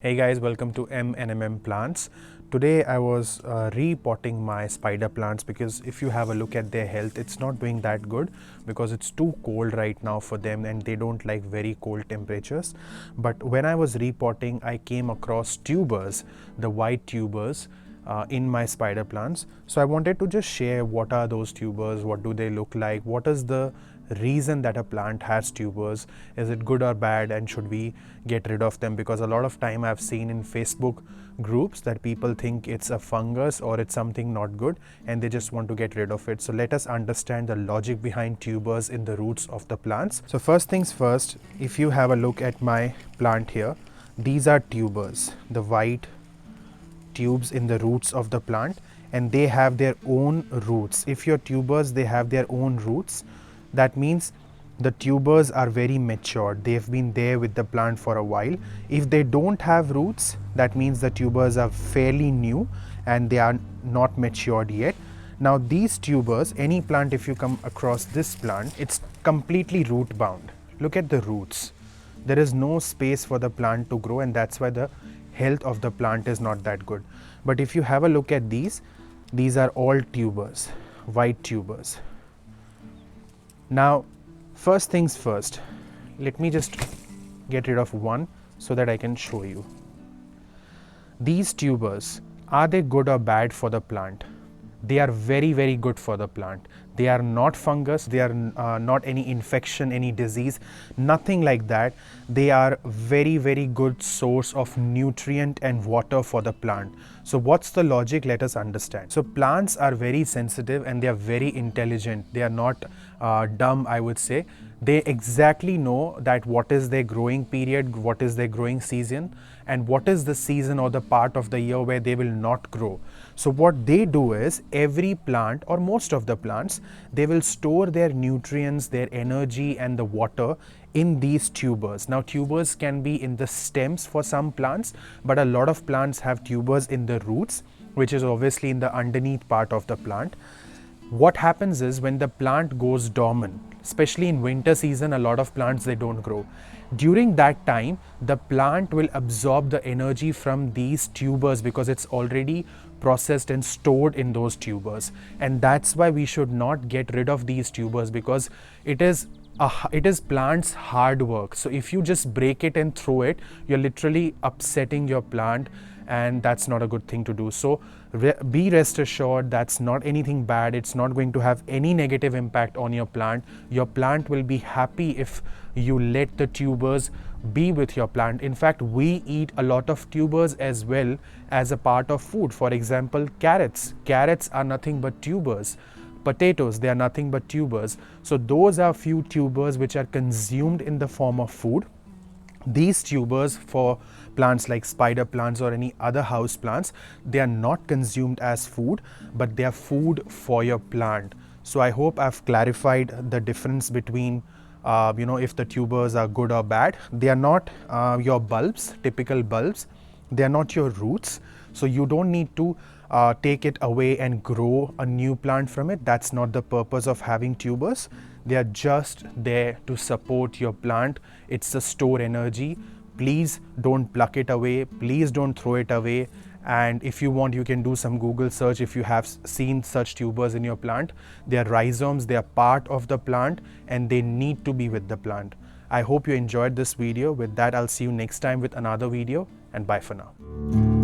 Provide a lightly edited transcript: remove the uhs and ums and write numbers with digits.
Hey guys, welcome to M&M Plants. Today I was repotting my spider plants because if you have a look at their health, it's not doing that good because it's too cold right now for them and they don't like very cold temperatures. But when I was repotting, I came across tubers, the white tubers in my spider plants. So I wanted to just share what are those tubers, what do they look like, what is the reason that a plant has tubers, is it good or bad, and should we get rid of them? Because a lot of time I've seen in Facebook groups that people think it's a fungus or it's something not good and they just want to get rid of it. So let us understand the logic behind tubers in the roots of the plants. So first things first, if you have a look at my plant here, these are tubers, the white tubes in the roots of the plant, and they have their own roots. If your tubers, they have their own roots, that means the tubers are very matured. They've been there with the plant for a while. If they don't have roots, that means the tubers are fairly new and they are not matured yet. Now these tubers, any plant, if you come across this plant, it's completely root bound. Look at the roots. There is no space for the plant to grow, and that's why the health of the plant is not that good. But if you have a look at these are all tubers, white tubers. Now first things first, let me just get rid of one so that I can show you. These tubers, are they good or bad for the plant? They are very good for the plant. They are not fungus, they are not any infection, any disease, nothing like that. They are very good source of nutrient and water for the plant. So what's the logic? Let us understand. So plants are very sensitive and they are very intelligent. They are not dumb, I would say. They exactly know that what is their growing period, what is their growing season, and what is the season or the part of the year where they will not grow. So what they do is, every plant or most of the plants, they will store their nutrients, their energy and the water in these tubers. Now tubers can be in the stems for some plants, but a lot of plants have tubers in the roots, which is obviously in the underneath part of the plant. What happens is, when the plant goes dormant, especially in winter season, a lot of plants, they don't grow. During that time, the plant will absorb the energy from these tubers because it's already processed and stored in those tubers. And that's why we should not get rid of these tubers, because it is plant's hard work. So if you just break it and throw it, you're literally upsetting your plant, and that's not a good thing to do. So be rest assured, that's not anything bad. It's not going to have any negative impact on your plant. Your plant will be happy if you let the tubers be with your plant. In fact, we eat a lot of tubers as well as a part of food. For example, carrots are nothing but tubers. Potatoes, they are nothing but tubers. So those are few tubers which are consumed in the form of food. These tubers for plants like spider plants or any other house plants, they are not consumed as food, but they are food for your plant. So I hope I've clarified the difference between if the tubers are good or bad. They are not your bulbs, typical bulbs. They are not your roots. So you don't need to take it away and grow a new plant from it. That's not the purpose of having tubers. They are just there to support your plant. It's a store energy. Please don't pluck it away. Please don't throw it away. And if you want, you can do some Google search if you have seen such tubers in your plant. They are rhizomes, they are part of the plant, and they need to be with the plant. I hope you enjoyed this video. With that, I'll see you next time with another video, and bye for now.